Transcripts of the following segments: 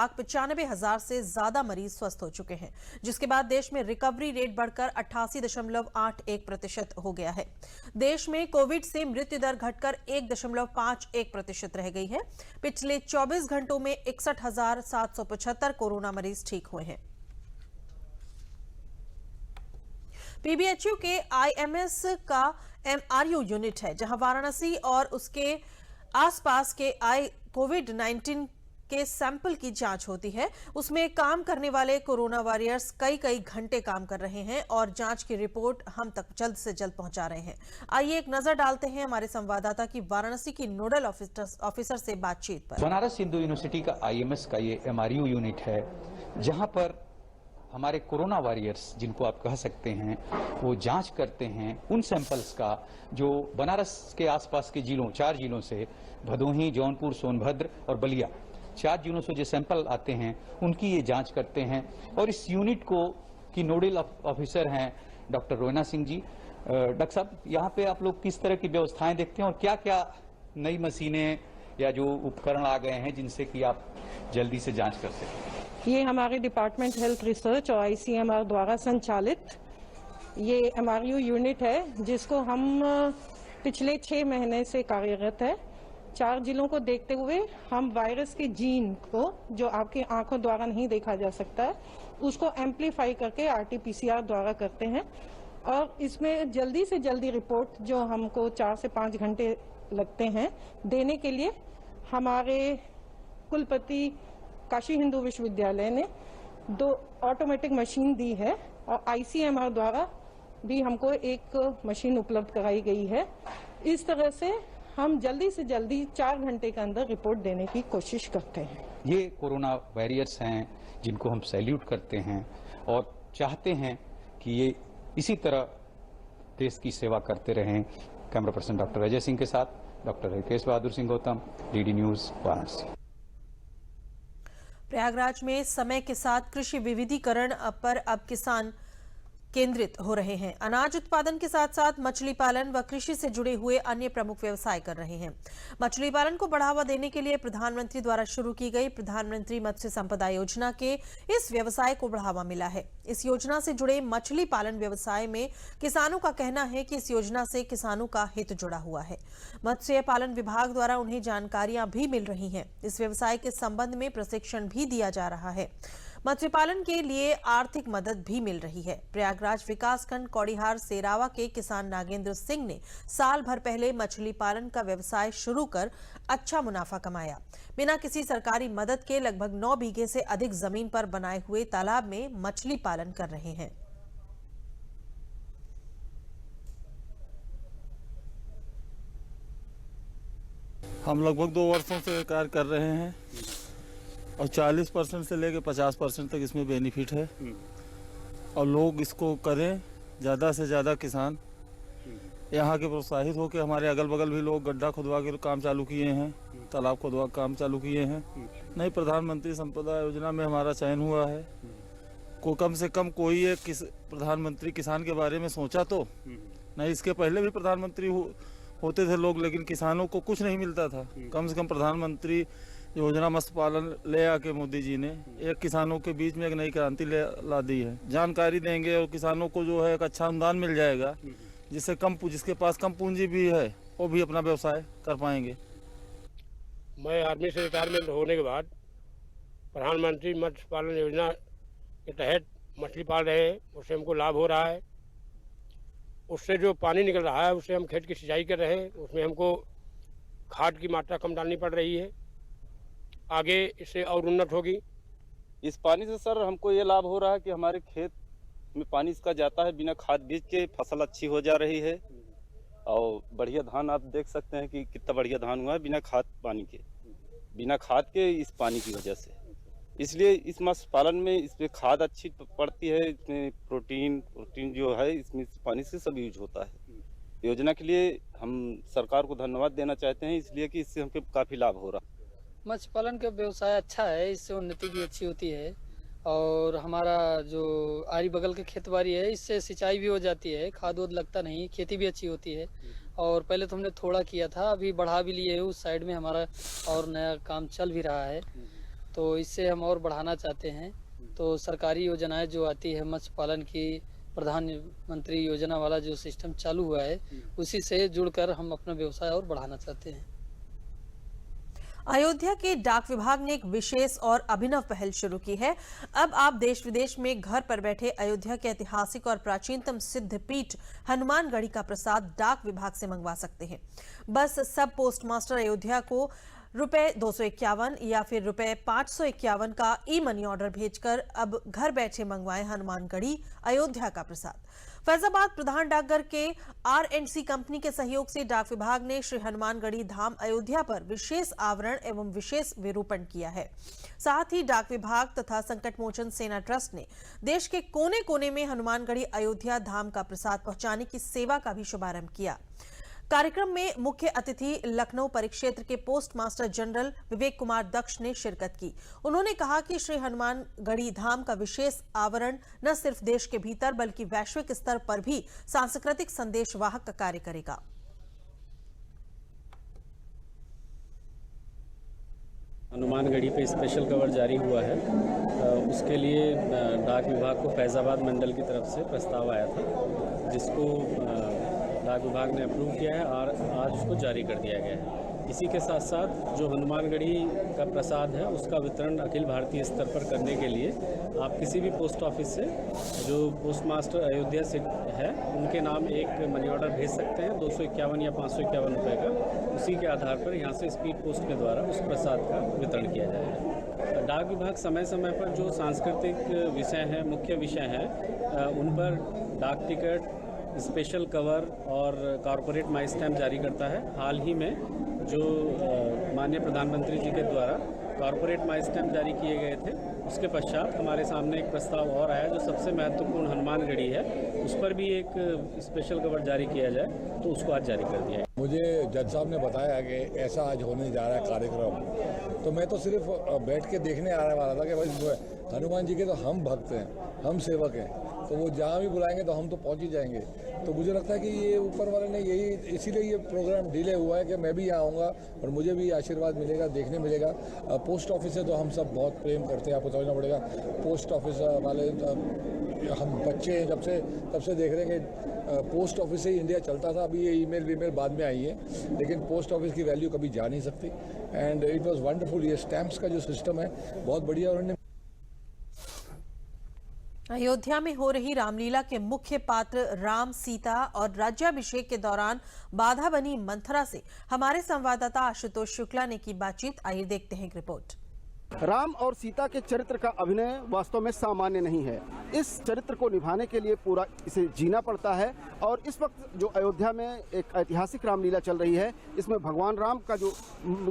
95,000 से ज्यादा मरीज स्वस्थ हो चुके हैं, जिसके बाद देश में रिकवरी रेट बढ़कर 88.81% हो गया है। देश में कोविड से मृत्यु दर घटकर 1.51% रह गई है। पिछले 24 घंटों में 61,775 कोरोना मरीज ठीक हुए हैं। पीबीएचयू के आईएमएस का एमआरयू यूनिट है, जहां वाराणसी और उसके आसपास के कोविड-19 के सैंपल की जांच होती है। उसमें काम करने वाले कोरोना वॉरियर्स कई घंटे काम कर रहे हैं और जांच की रिपोर्ट हम तक जल्द से जल्द पहुंचा रहे हैं। आइए एक नजर डालते हैं हमारे संवाददाता की वाराणसी की नोडल ऑफिसर से बातचीत पर। बनारस हिंदू यूनिवर्सिटी का आईएमएस का ये एमआरयू यूनिट है, जहां पर हमारे कोरोना वॉरियर्स, जिनको आप कह सकते हैं, वो जांच करते हैं उन सैंपल्स का जो बनारस के आसपास के जिलों, 4 जिलों से, भदोही, जौनपुर, सोनभद्र और बलिया, 4 जिलों से जो सैंपल आते हैं उनकी ये जांच करते हैं। और इस यूनिट को की नोडल ऑफिसर हैं डॉक्टर रोहिना सिंह जी। डॉक्टर साहब, यहाँ पे आप लोग किस तरह की व्यवस्थाएं देखते हैं और क्या क्या नई मशीनें या जो उपकरण आ गए हैं जिनसे कि आप जल्दी से जांच कर सकें? ये हमारे डिपार्टमेंट हेल्थ रिसर्च और आईसीएमआर द्वारा संचालित ये एमआरयू यूनिट है, जिसको हम पिछले 6 महीने से कार्यरत है। 4 जिलों को देखते हुए हम वायरस के जीन को, जो आपकी आंखों द्वारा नहीं देखा जा सकता है, उसको एम्पलीफाई करके आरटीपीसीआर द्वारा करते हैं। और इसमें जल्दी से जल्दी रिपोर्ट, जो हमको 4 से 5 घंटे लगते हैं देने के लिए, हमारे कुलपति काशी हिंदू विश्वविद्यालय ने 2 ऑटोमेटिक मशीन दी है और आईसीएमआर द्वारा भी हमको एक मशीन उपलब्ध कराई गई है। इस तरह से हम जल्दी से जल्दी 4 घंटे के अंदर रिपोर्ट देने की कोशिश करते हैं। ये कोरोना वॉरियर्स हैं जिनको हम सैल्यूट करते हैं और चाहते हैं कि ये इसी तरह देश की सेवा करते रहें। Camera person doctor Ajay Singh के साथ doctor Ritesh Bahadur Singh Gautam, DD news, Varanasi. Prayagraj में समय के साथ कृषि विविधीकरण पर अब किसान केंद्रित हो रहे हैं। अनाज उत्पादन के साथ साथ मछली पालन व कृषि से जुड़े हुए अन्य प्रमुख व्यवसाय कर रहे हैं। मछली पालन को बढ़ावा देने के लिए प्रधानमंत्री द्वारा शुरू की गई प्रधानमंत्री मत्स्य संपदा योजना के इस व्यवसाय को बढ़ावा मिला है। इस योजना से जुड़े मछली पालन व्यवसाय में किसानों का कहना है कि इस योजना से किसानों का हित जुड़ा हुआ है। मत्स्य पालन विभाग द्वारा उन्हें जानकारियां भी मिल रही हैं। इस व्यवसाय के संबंध में प्रशिक्षण भी दिया जा रहा है। मत्स्य पालन के लिए आर्थिक मदद भी मिल रही है। प्रयागराज विकासखंड कौड़िहार सेरावा के किसान नागेंद्र सिंह ने साल भर पहले मछली पालन का व्यवसाय शुरू कर अच्छा मुनाफा कमाया। बिना किसी सरकारी मदद के लगभग 9 बीघे से अधिक जमीन पर बनाए हुए तालाब में मछली पालन कर रहे हैं। हम लगभग 2 वर्षों से कार्य कर रहे हैं और 40% से लेकर 50% तक इसमें बेनिफिट है। और लोग इसको करें, ज़्यादा से ज़्यादा किसान यहाँ के प्रोत्साहित हो के हमारे अगल बगल भी लोग गड्ढा खुदवा के काम चालू किए हैं, तालाब खुदवा काम चालू किए हैं। नई प्रधानमंत्री संपदा योजना में हमारा चयन हुआ है। को कम से कम कोई एक प्रधानमंत्री किसान के बारे में सोचा तो नहीं। इसके पहले भी प्रधानमंत्री होते थे लोग, लेकिन किसानों को कुछ नहीं मिलता था। कम से कम प्रधानमंत्री योजना मत्स्य पालन ले आके मोदी जी ने एक किसानों के बीच में एक नई क्रांति ला दी है। जानकारी देंगे और किसानों को जो है एक अच्छा अनुदान मिल जाएगा, जिससे जिसके पास कम पूंजी भी है वो भी अपना व्यवसाय कर पाएंगे। मैं आर्मी से रिटायरमेंट होने के बाद प्रधानमंत्री मत्स्य पालन योजना के तहत मछली पाल रहे हैं, उससे हमको लाभ हो रहा है। उससे जो पानी निकल रहा है उससे हम खेत की सिंचाई कर रहे हैं। उसमें हमको खाद की मात्रा कम डालनी पड़ रही है। आगे इससे और उन्नत होगी। इस पानी से सर हमको ये लाभ हो रहा है कि हमारे खेत में पानी इसका जाता है, बिना खाद बीज के फसल अच्छी हो जा रही है और बढ़िया धान आप देख सकते हैं कि कितना बढ़िया धान हुआ है बिना खाद पानी के, बिना खाद के इस पानी की वजह से। इसलिए इस मत्स्य पालन में इसमें खाद अच्छी पड़ती है, इसमें प्रोटीन जो है इसमें पानी से सब यूज होता है। योजना के लिए हम सरकार को धन्यवाद देना चाहते हैं, इसलिए कि इससे हमको काफ़ी लाभ हो रहा है। मत्स्य पालन का व्यवसाय अच्छा है, इससे उन्नति भी अच्छी होती है और हमारा जो आरी बगल के खेत बाड़ी है इससे सिंचाई भी हो जाती है, खाद वाद लगता नहीं, खेती भी अच्छी होती है। और पहले तो हमने थोड़ा किया था, अभी बढ़ा भी लिए, उस साइड में हमारा और नया काम चल भी रहा है। तो इससे हम और बढ़ाना चाहते हैं। तो सरकारी योजनाएं जो आती है मत्स्य पालन की, प्रधानमंत्री योजना वाला जो सिस्टम चालू हुआ है, उसी से जुड़कर हम अपना व्यवसाय और बढ़ाना चाहते हैं। अयोध्या के डाक विभाग ने एक विशेष और अभिनव पहल शुरू की है। अब आप देश विदेश में घर पर बैठे अयोध्या के ऐतिहासिक और प्राचीनतम सिद्ध पीठ हनुमानगढ़ी का प्रसाद डाक विभाग से मंगवा सकते हैं। बस सब पोस्ट मास्टर अयोध्या को ₹251 या फिर ₹551 का ई मनी ऑर्डर भेजकर अब घर बैठे मंगवाएं हनुमानगढ़ी अयोध्या का प्रसाद। फैजाबाद प्रधान डाकघर के R&C कंपनी के सहयोग से डाक विभाग ने श्री हनुमानगढ़ी धाम अयोध्या पर विशेष आवरण एवं विशेष विरूपण किया है। साथ ही डाक विभाग तथा संकट मोचन सेना ट्रस्ट ने देश के कोने कोने में हनुमानगढ़ी अयोध्या धाम का प्रसाद पहुंचाने की सेवा का भी शुभारंभ किया। कार्यक्रम में मुख्य अतिथि लखनऊ परिक्षेत्र के post master general Vivek Kumar दक्ष ने शिरकत की। उन्होंने कहा कि श्री हनुमानगढ़ी धाम का विशेष आवरण न सिर्फ देश के भीतर बल्कि वैश्विक स्तर पर भी सांस्कृतिक संदेश वाहक का कार्य करेगा। हनुमानगढ़ी पे स्पेशल कवर जारी हुआ है, उसके लिए डाक विभाग को फैजाबाद मंडल की तरफ से प्रस्ताव आया था, जिसको डाक विभाग ने अप्रूव किया है और आज उसको जारी कर दिया गया है। इसी के साथ साथ जो हनुमानगढ़ी का प्रसाद है उसका वितरण अखिल भारतीय स्तर पर करने के लिए आप किसी भी पोस्ट ऑफिस से जो पोस्ट मास्टर अयोध्या से है उनके नाम एक मनी ऑर्डर भेज सकते हैं 251 या 551 रुपये का। उसी के आधार पर यहाँ से स्पीड पोस्ट के द्वारा उस प्रसाद का वितरण किया जाएगा। डाक विभाग समय समय पर जो सांस्कृतिक विषय हैं, मुख्य विषय हैं, उन पर डाक टिकट, स्पेशल कवर और कॉरपोरेट माई स्टैम्प जारी करता है। हाल ही में जो माननीय प्रधानमंत्री जी के द्वारा कॉरपोरेट माई स्टैम्प जारी किए गए थे, उसके पश्चात हमारे सामने एक प्रस्ताव और आया जो सबसे महत्वपूर्ण हनुमानगढ़ी है, उस पर भी एक स्पेशल कवर जारी किया जाए, तो उसको आज जारी कर दिया है। मुझे जज साहब ने बताया कि ऐसा आज होने जा रहा है कार्यक्रम, तो मैं तो सिर्फ बैठ के देखने आ रहा वाला था कि भाई हनुमान जी के तो हम भक्त हैं, हम सेवक हैं, तो वो जहाँ भी बुलाएंगे तो हम तो पहुँच ही जाएंगे। तो मुझे लगता है कि ये ऊपर वाले ने यही, इसीलिए ये प्रोग्राम डिले हुआ है कि मैं भी यहाँ आऊँगा और मुझे भी आशीर्वाद मिलेगा, देखने मिलेगा। पोस्ट ऑफिस से तो हम सब बहुत प्रेम करते हैं, आपको समझना पड़ेगा। पोस्ट ऑफिस वाले हम बच्चे हैं तब से देख रहे हैं कि पोस्ट ऑफिस से ही इंडिया चलता था। अभी ये ईमेल वीमेल बाद में आई है, लेकिन पोस्ट ऑफिस की वैल्यू कभी जा नहीं सकती। And it was wonderful. ये स्टैंप्स का जो सिस्टम है बहुत बढ़िया। उन्होंने अयोध्या में हो रही रामलीला के मुख्य पात्र राम, सीता और राज्याभिषेक के दौरान बाधा बनी मंथरा से हमारे संवाददाता आशुतोष शुक्ला ने की बातचीत। आइए देखते हैं एक रिपोर्ट। राम और सीता के चरित्र का अभिनय वास्तव में सामान्य नहीं है। इस चरित्र को निभाने के लिए पूरा इसे जीना पड़ता है। और इस वक्त जो अयोध्या में एक ऐतिहासिक रामलीला चल रही है, इसमें भगवान राम का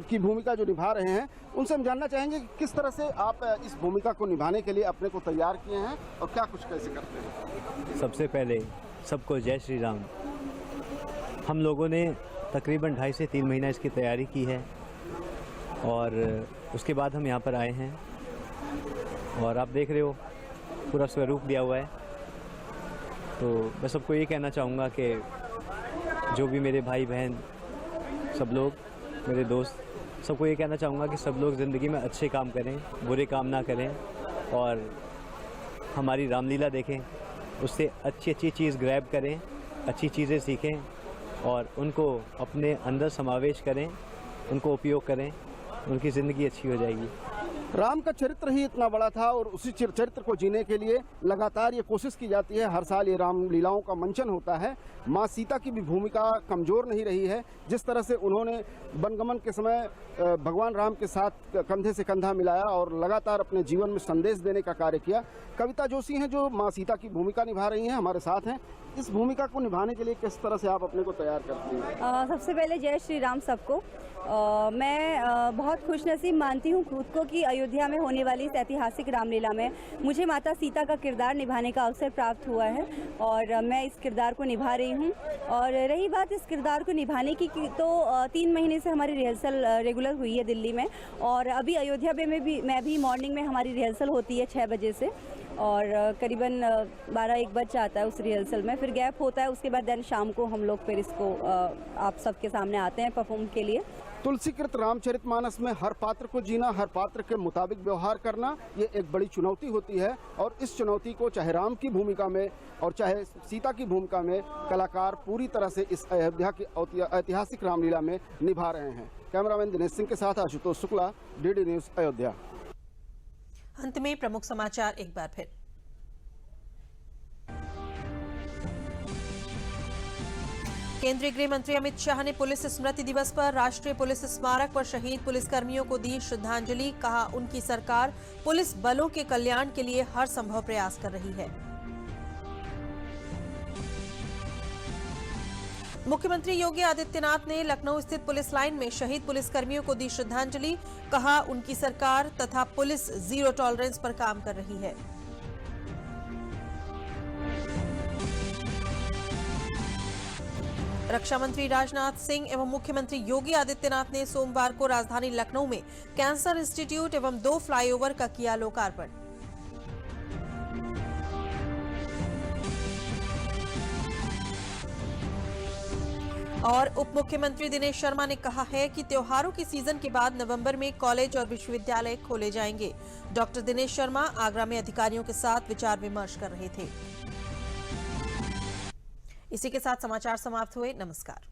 की भूमिका जो निभा रहे हैं, उनसे हम जानना चाहेंगे कि किस तरह से आप इस भूमिका को निभाने के लिए अपने को तैयार किए हैं और क्या कुछ कैसे करते हैं। सबसे पहले सबको जय श्री राम। हम लोगों ने तकरीबन 2.5 से 3 महीना इसकी तैयारी की है और उसके बाद हम यहाँ पर आए हैं और आप देख रहे हो पूरा स्वरूप दिया हुआ है। तो मैं सबको ये कहना चाहूँगा कि जो भी मेरे भाई बहन सब लोग, मेरे दोस्त, सबको ये कहना चाहूँगा कि सब लोग ज़िंदगी में अच्छे काम करें, बुरे काम ना करें और हमारी रामलीला देखें, उससे अच्छी चीज़ ग्रैब करें, अच्छी चीज़ें सीखें और उनको अपने अंदर समावेश करें, उनको उपयोग करें, उनकी ज़िंदगी अच्छी हो जाएगी। राम का चरित्र ही इतना बड़ा था और उसी चरित्र को जीने के लिए लगातार ये कोशिश की जाती है। हर साल ये राम लीलाओं का मंचन होता है। माँ सीता की भी भूमिका कमज़ोर नहीं रही है। जिस तरह से उन्होंने वनगमन के समय भगवान राम के साथ कंधे से कंधा मिलाया और लगातार अपने जीवन में संदेश देने का कार्य किया। कविता जोशी हैं जो माँ सीता की भूमिका निभा रही हैं, हमारे साथ हैं। इस भूमिका को निभाने के लिए किस तरह से आप अपने को तैयार करती हैं? सबसे पहले जय श्री राम सबको। मैं बहुत खुशनसीब मानती हूँ खुद को कि अयोध्या में होने वाली इस ऐतिहासिक रामलीला में मुझे माता सीता का किरदार निभाने का अवसर प्राप्त हुआ है और मैं इस किरदार को निभा रही हूँ। और रही बात इस किरदार को निभाने की तो 3 महीने से हमारी रिहर्सल रेगुलर हुई है दिल्ली में और अभी अयोध्या में मैं भी मॉर्निंग में हमारी रिहर्सल होती है 6 बजे से और करीबन 12-1 बज जाता है उस रिहर्सल में, फिर गैप होता है। उसके बाद देन शाम को हम लोग फिर इसको आप सबके सामने आते हैं परफॉर्म के लिए। तुलसीकृत रामचरितमानस में हर पात्र को जीना, हर पात्र के मुताबिक व्यवहार करना, ये एक बड़ी चुनौती होती है और इस चुनौती को चाहे राम की भूमिका में और चाहे सीता की भूमिका में कलाकार पूरी तरह से इस अयोध्या की ऐतिहासिक रामलीला में निभा रहे हैं। कैमरामैन दिनेश सिंह के साथ आशुतोष शुक्ला, डीडी न्यूज़ अयोध्या। अंत में प्रमुख समाचार एक बार फिर। केंद्रीय गृह मंत्री अमित शाह ने पुलिस स्मृति दिवस पर राष्ट्रीय पुलिस स्मारक पर शहीद पुलिसकर्मियों को दी श्रद्धांजलि। कहा, उनकी सरकार पुलिस बलों के कल्याण के लिए हर संभव प्रयास कर रही है। मुख्यमंत्री योगी आदित्यनाथ ने लखनऊ स्थित पुलिस लाइन में शहीद पुलिसकर्मियों को दी श्रद्धांजलि। कहा, उनकी सरकार तथा पुलिस जीरो टॉलरेंस पर काम कर रही है। रक्षा मंत्री राजनाथ सिंह एवं मुख्यमंत्री योगी आदित्यनाथ ने सोमवार को राजधानी लखनऊ में कैंसर इंस्टीट्यूट एवं 2 फ्लाईओवर का किया लोकार्पण। और उप मुख्यमंत्री दिनेश शर्मा ने कहा है कि त्योहारों की सीजन के बाद नवंबर में कॉलेज और विश्वविद्यालय खोले जाएंगे। डॉक्टर दिनेश शर्मा आगरा में अधिकारियों के साथ विचार विमर्श कर रहे थे। इसी के साथ समाचार समाप्त हुए। नमस्कार।